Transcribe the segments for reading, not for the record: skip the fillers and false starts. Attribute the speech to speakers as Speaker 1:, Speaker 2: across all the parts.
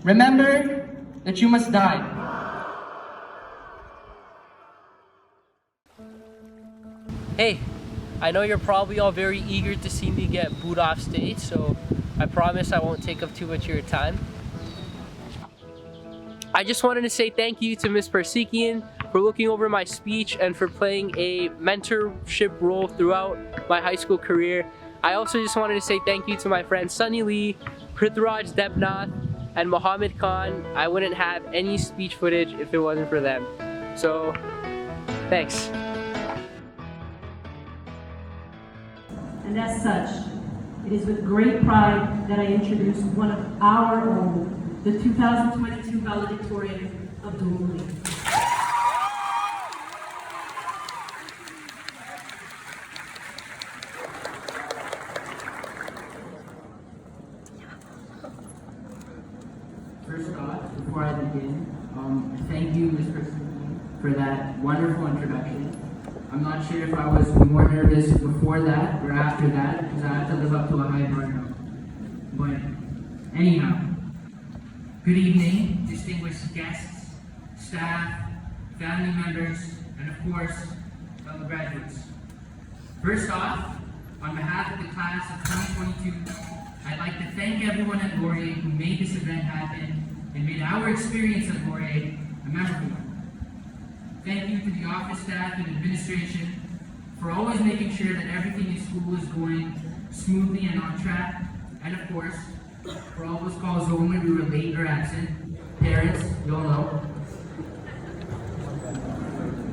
Speaker 1: Remember that you must die.
Speaker 2: Hey, I know you're probably all very eager to see me get booed off stage, so I promise I won't take up too much of your time. I just wanted to say thank you to Ms. Persikian for looking over my speech and for playing a mentorship role throughout my high school career. I also just wanted to say thank you to my friends Sunny Lee, Prithviraj Debnath, and Mohammed Khan. I wouldn't have any speech footage if it wasn't for them. So, thanks.
Speaker 3: And as such, it is with great pride that I introduce one of our own, the 2022 valedictorian, Abdul Malik.
Speaker 1: First off, before I begin, thank you, Ms. Persikian, for that wonderful introduction. I'm not sure if I was more nervous before that or after that, because I have to live up to a high bar now. But anyhow, good evening, distinguished guests, staff, family members, and of course, fellow graduates. First off, on behalf of the class of 2022, I'd like to thank everyone at Laurier who made this event happen and made our experience at Laurier a memorable one. Thank you to the office staff and administration for always making sure that everything in school is going smoothly and on track. And of course, for all those calls home when we were late or absent, parents, you'll know.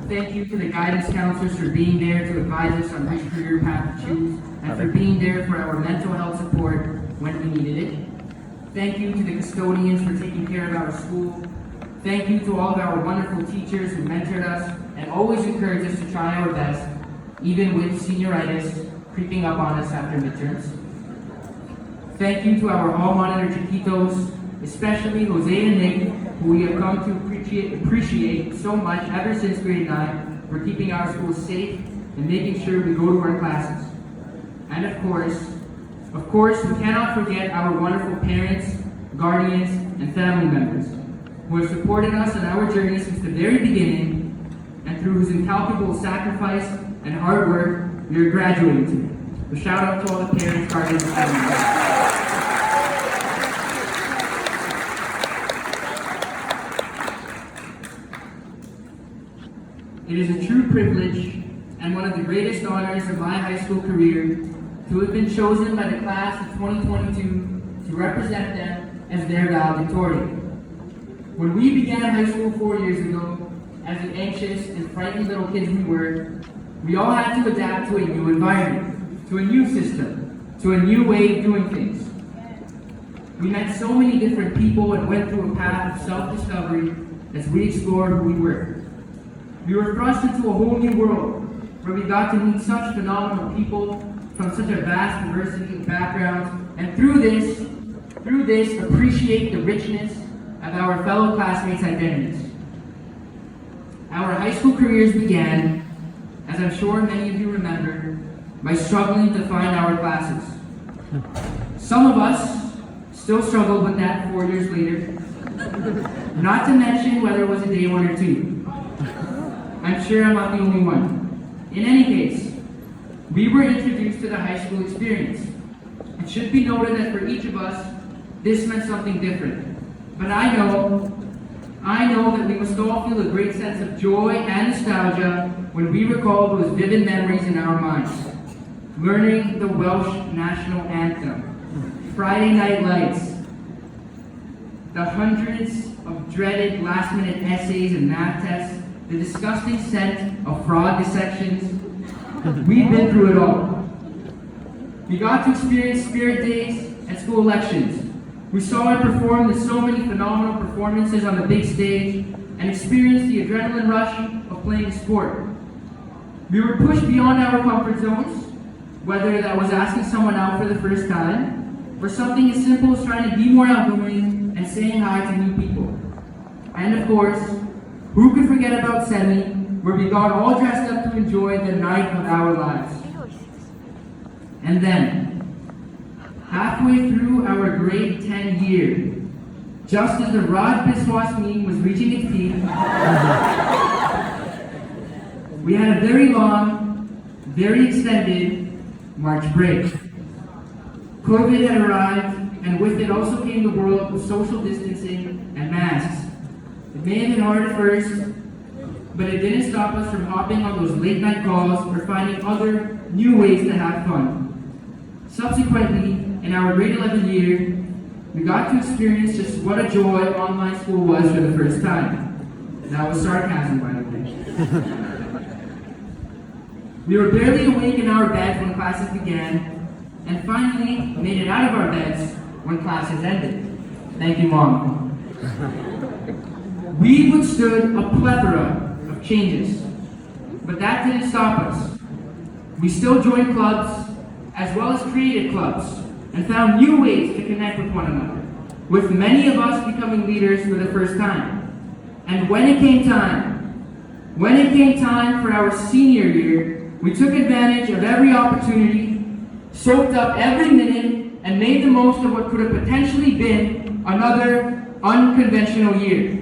Speaker 1: Thank you to the guidance counselors for being there to advise us on which career path to choose, and for being there for our mental health support when we needed it. Thank you to the custodians for taking care of our school. Thank you to all of our wonderful teachers who mentored us and always encouraged us to try our best, even with senioritis creeping up on us after midterms. Thank you to our hall monitor Chiquitos, especially Jose and Nick, who we have come to appreciate so much ever since grade 9, for keeping our school safe and making sure we go to our classes. And of course, we cannot forget our wonderful parents, guardians, and family members, who have supported us on our journey since the very beginning, and through whose incalculable sacrifice and hard work, we are graduating today. So shout out to all the parents, guardians, and family members. It is a true privilege and one of the greatest honors of my high school career to have been chosen by the class of 2022 to represent them as their valedictorian. When we began high school 4 years ago, as the anxious and frightened little kids we all had to adapt to a new environment, to a new system, to a new way of doing things. We met so many different people and went through a path of self-discovery as we explored who we were. We were thrust into a whole new world where we got to meet such phenomenal people from such a vast diversity of backgrounds, and through this, appreciate the richness of our fellow classmates' identities. Our high school careers began, as I'm sure many of you remember, by struggling to find our classes. Some of us still struggle with that 4 years later, not to mention whether it was a day one or two. I'm sure I'm not the only one. In any case, we were introduced to the high school experience. It should be noted that for each of us, this meant something different. But I know that we must all feel a great sense of joy and nostalgia when we recall those vivid memories in our minds. Learning the Welsh national anthem, Friday Night Lights, the hundreds of dreaded last-minute essays and math tests, the disgusting scent of fraud dissections. We've been through it all. We got to experience spirit days and school elections. We saw it perform in so many phenomenal performances on the big stage and experienced the adrenaline rush of playing sport. We were pushed beyond our comfort zones, whether that was asking someone out for the first time, or something as simple as trying to be more outgoing and saying hi to new people. And of course, who could forget about Semi, where we got all dressed up to enjoy the night of our lives. And then, halfway through our grade 10 year, just as the Rod Biswas meme was reaching its peak, we had a very long, very extended March break. COVID had arrived, and with it also came the world of social distancing and masks. It may have been hard at first, but it didn't stop us from hopping on those late night calls or finding other new ways to have fun. Subsequently, in our grade 11 year, we got to experience just what a joy online school was for the first time. That was sarcasm, by the way. We were barely awake in our beds when classes began, and finally made it out of our beds when classes ended. Thank you, Mom. We withstood a plethora of changes, but that didn't stop us. We still joined clubs, as well as created clubs, and found new ways to connect with one another, with many of us becoming leaders for the first time. And when it came time for our senior year, we took advantage of every opportunity, soaked up every minute, and made the most of what could have potentially been another unconventional year.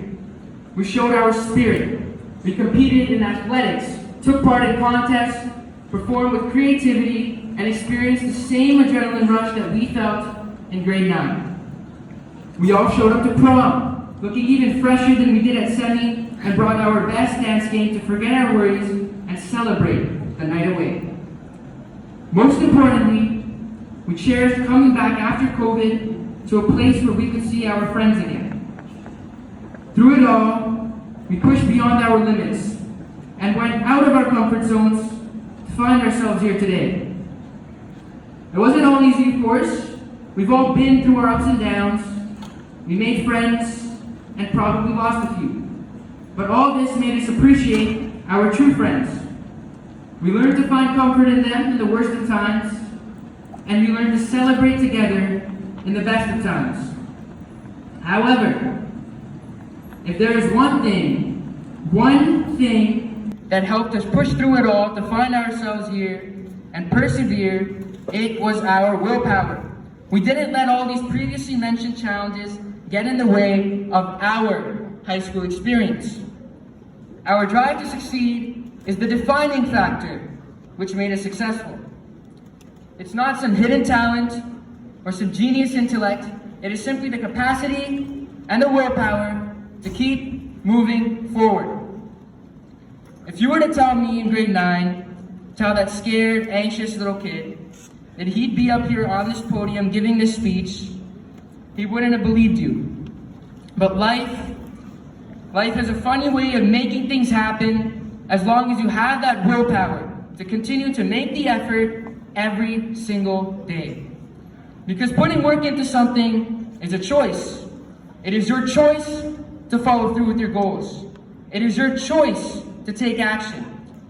Speaker 1: We showed our spirit. We competed in athletics, took part in contests, performed with creativity, and experienced the same adrenaline rush that we felt in grade 9. We all showed up to prom, looking even fresher than we did at semi, and brought our best dance game to forget our worries and celebrate the night away. Most importantly, we cherished coming back after COVID to a place where we could see our friends again. Through it all, we pushed beyond our limits and went out of our comfort zones to find ourselves here today. It wasn't all easy, of course. We've all been through our ups and downs. We made friends and probably lost a few. But all this made us appreciate our true friends. We learned to find comfort in them in the worst of times, and we learned to celebrate together in the best of times. However, if there is one thing that helped us push through it all to find ourselves here and persevere, it was our willpower. We didn't let all these previously mentioned challenges get in the way of our high school experience. Our drive to succeed is the defining factor which made us successful. It's not some hidden talent or some genius intellect. It is simply the capacity and the willpower to keep moving forward. If you were to tell me in grade 9, tell that scared, anxious little kid, that he'd be up here on this podium giving this speech, he wouldn't have believed you. But life has a funny way of making things happen as long as you have that willpower to continue to make the effort every single day. Because putting work into something is a choice. It is your choice to follow through with your goals. It is your choice to take action.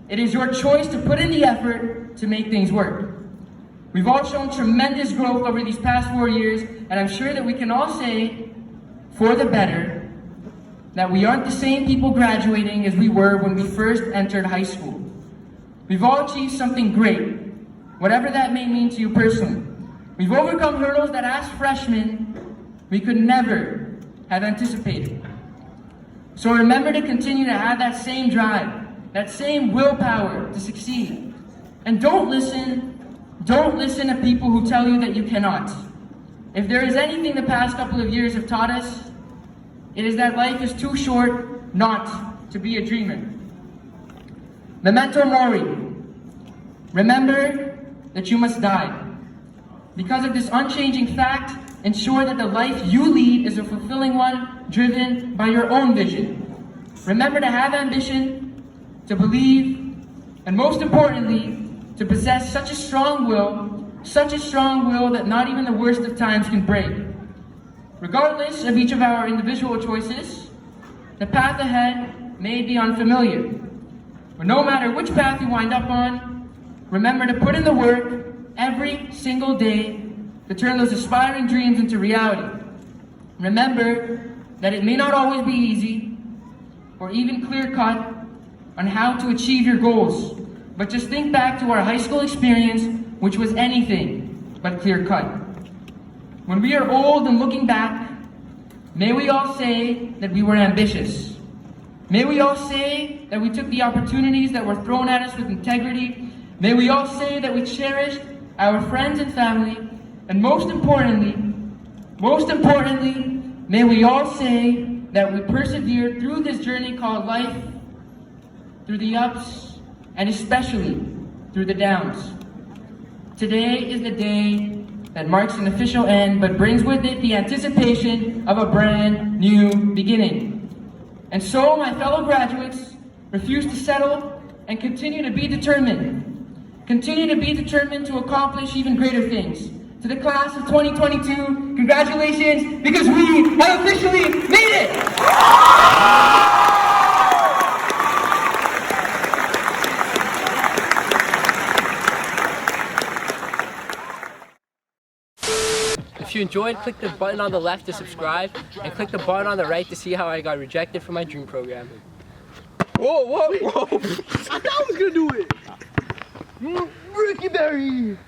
Speaker 1: It is your choice to put in the effort to make things work. We've all shown tremendous growth over these past 4 years, and I'm sure that we can all say, for the better, that we aren't the same people graduating as we were when we first entered high school. We've all achieved something great, whatever that may mean to you personally. We've overcome hurdles that as freshmen, we could never have anticipated. So remember to continue to have that same drive, that same willpower to succeed. And don't listen to people who tell you that you cannot. If there is anything the past couple of years have taught us, it is that life is too short not to be a dreamer. Memento mori. Remember that you must die. Because of this unchanging fact, ensure that the life you lead is a fulfilling one, driven by your own vision. Remember to have ambition, to believe, and most importantly, to possess such a strong will that not even the worst of times can break. Regardless of each of our individual choices, the path ahead may be unfamiliar. But no matter which path you wind up on, remember to put in the work every single day to turn those aspiring dreams into reality. Remember that it may not always be easy or even clear-cut on how to achieve your goals, but just think back to our high school experience, which was anything but clear-cut. When we are old and looking back, May we all say that we were ambitious. May we all say that we took the opportunities that were thrown at us with integrity. May we all say that we cherished our friends and family. And most importantly, may we all say that we persevered through this journey called life, through the ups, and especially through the downs. Today is the day that marks an official end, but brings with it the anticipation of a brand new beginning. And so, my fellow graduates, refuse to settle and continue to be determined. Continue to be determined to accomplish even greater things. To the class of 2022, congratulations, because we have officially made it!
Speaker 2: If you enjoyed, click the button on the left to subscribe, and click the button on the right to see how I got rejected from my dream program.
Speaker 4: Whoa! I thought I was gonna do it! Ricky Berry!